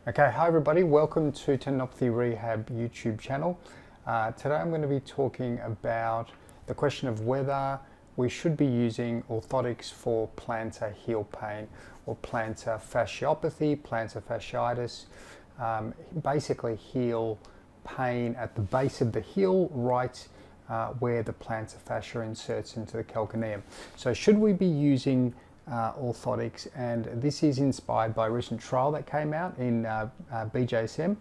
Okay, hi everybody, welcome to Tendinopathy Rehab YouTube channel. Today I'm going to be talking about the question of whether we should be using orthotics for plantar heel pain or plantar fasciopathy, plantar fasciitis, basically heel pain at the base of the heel, right where the plantar fascia inserts into the calcaneum. So should we be using orthotics? And this is inspired by a recent trial that came out in BJSM,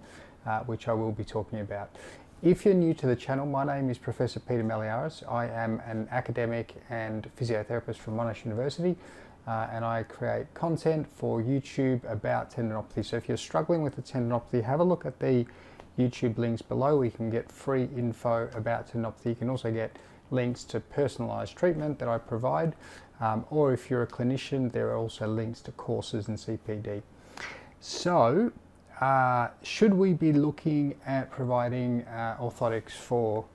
which I will be talking about. If you're new to the channel, my name is Professor Peter Meliaris. I am an academic and physiotherapist from Monash University, and I create content for YouTube about tendinopathy. So if you're struggling with the tendinopathy, have a look at the YouTube links below. We can get free info about tendinopathy. You can also get links to personalized treatment that I provide, or if you're a clinician, there are also links to courses and CPD. So should we be looking at providing orthotics for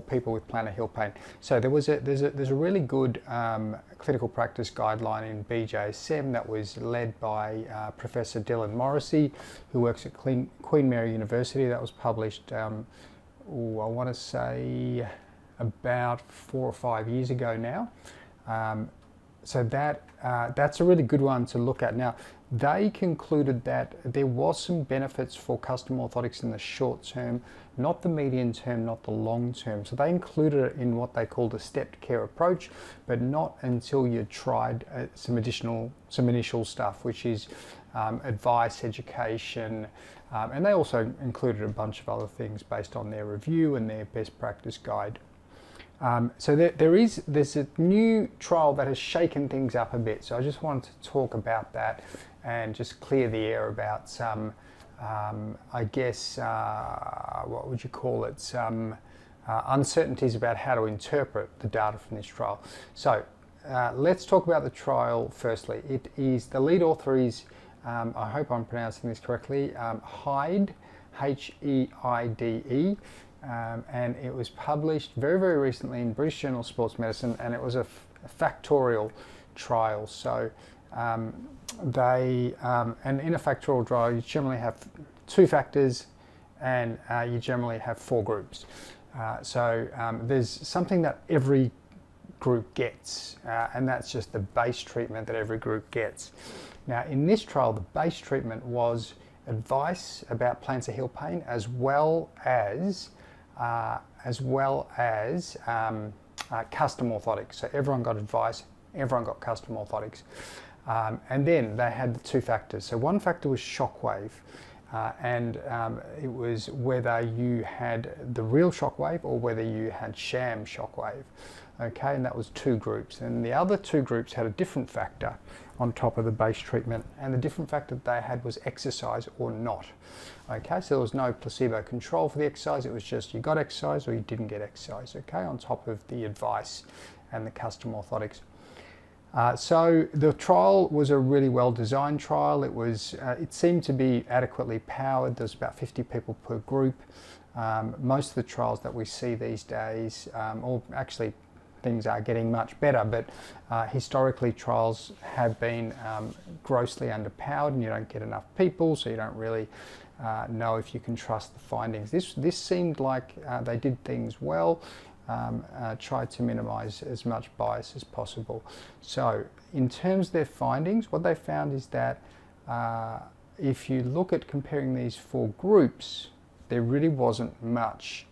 people with plantar heel pain? So there's a really good clinical practice guideline in BJSM that was led by Professor Dylan Morrissey, who works at Queen Mary University. That was published I want to say about 4 or 5 years ago now. So that's a really good one to look at. Now, they concluded that there was some benefits for custom orthotics in the short term, not the medium term, not the long term. So they included it in what they called a stepped care approach, but not until you tried some initial stuff, which is advice, education, and they also included a bunch of other things based on their review and their best practice guide. So there's a new trial that has shaken things up a bit. So I just wanted to talk about that and just clear the air about some, I guess, what would you call it, some uncertainties about how to interpret the data from this trial. So let's talk about the trial firstly. It is, the lead author is, I hope I'm pronouncing this correctly, Heide, H-E-I-D-E. And it was published very, very recently in British Journal of Sports Medicine, and it was a factorial trial. So and in a factorial trial, you generally have 2 factors, and you generally have 4 groups. So there's something that every group gets, and that's just the base treatment that every group gets. Now, in this trial, the base treatment was advice about plantar heel pain, as well as custom orthotics. So everyone got advice, everyone got custom orthotics. And then they had the 2 factors. So one factor was shockwave, and it was whether you had the real shockwave or whether you had sham shockwave. Okay, and that was 2 groups. And the other 2 groups had a different factor on top of the base treatment, and the different factor that they had was exercise or not. Okay, so there was no placebo control for the exercise. It was just you got exercise or you didn't get exercise, okay, on top of the advice and the custom orthotics. So the trial was a really well designed trial. It was, it seemed to be adequately powered. There's about 50 people per group. Most of the trials that we see these days, or actually things are getting much better, but historically trials have been grossly underpowered, and you don't get enough people, so you don't really know if you can trust the findings. This seemed like they did things well, tried to minimize as much bias as possible. So in terms of their findings, what they found is that if you look at comparing these 4 groups, there really wasn't much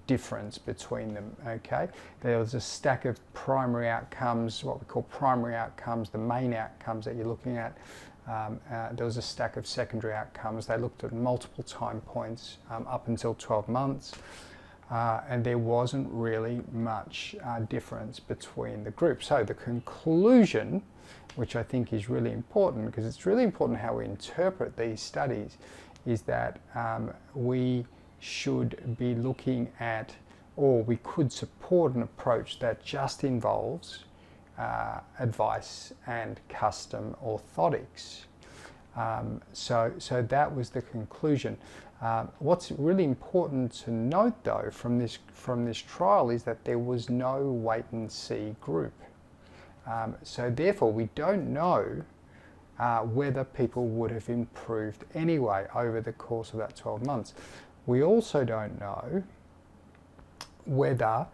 difference between them. Okay, there was a stack of primary outcomes, what we call primary outcomes, the main outcomes that you're looking at. There was a stack of secondary outcomes. They looked at multiple time points up until 12 months, and there wasn't really much difference between the groups. So the conclusion, which I think is really important, because it's really important how we interpret these studies, is that we should be looking at, or we could support an approach that just involves advice and custom orthotics. So that was the conclusion. What's really important to note, though, from this trial is that there was no wait and see group. So therefore, we don't know whether people would have improved anyway over the course of that 12 months. We also don't know whether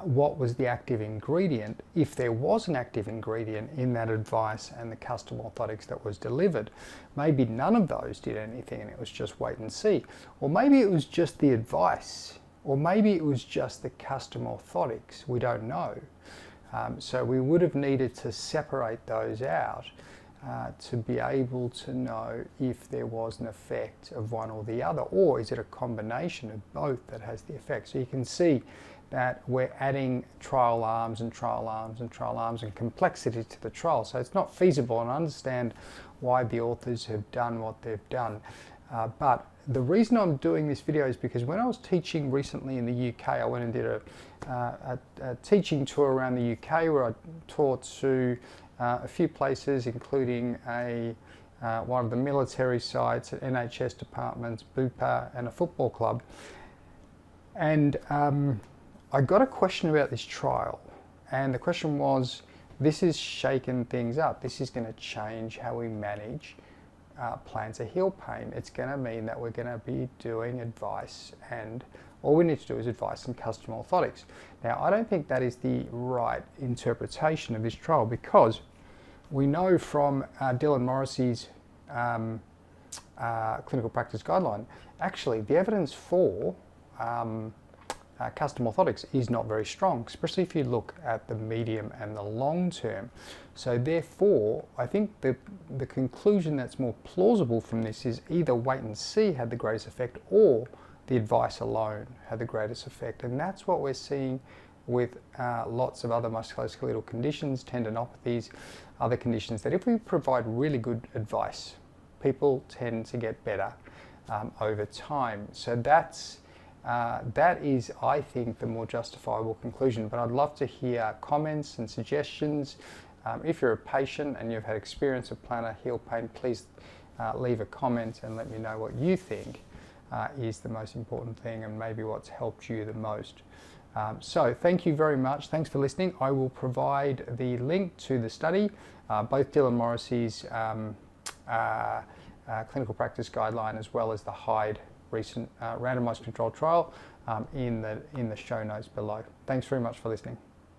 what was the active ingredient, if there was an active ingredient in that advice and the custom orthotics that was delivered. Maybe none of those did anything and it was just wait and see. Or maybe it was just the advice, or maybe it was just the custom orthotics. We don't know. So we would have needed to separate those out to be able to know if there was an effect of one or the other, or is it a combination of both that has the effect. So you can see that we're adding trial arms and trial arms and trial arms and complexity to the trial. So it's not feasible, and I understand why the authors have done what they've done. But the reason I'm doing this video is because when I was teaching recently in the UK, I went and did a teaching tour around the UK where I taught to a few places, including one of the military sites, NHS departments, Bupa, and a football club. And I got a question about this trial, and the question was, this is shaking things up. This is going to change how we manage plantar heel pain. It's going to mean that we're going to be doing advice, and all we need to do is advice and custom orthotics. Now, I don't think that is the right interpretation of this trial, because we know from Dylan Morrissey's clinical practice guideline, actually the evidence for custom orthotics is not very strong, especially if you look at the medium and the long term. So therefore, I think the conclusion that's more plausible from this is either wait and see had the greatest effect, or the advice alone had the greatest effect. And that's what we're seeing with lots of other musculoskeletal conditions, tendinopathies, other conditions, that if we provide really good advice, people tend to get better over time. So that is, I think, the more justifiable conclusion. But I'd love to hear comments and suggestions. If you're a patient and you've had experience of plantar heel pain, please leave a comment and let me know what you think is the most important thing, and maybe what's helped you the most. So thank you very much. Thanks for listening. I will provide the link to the study, both Dylan Morrissey's clinical practice guideline, as well as the Hyde recent randomized controlled trial in the show notes below. Thanks very much for listening.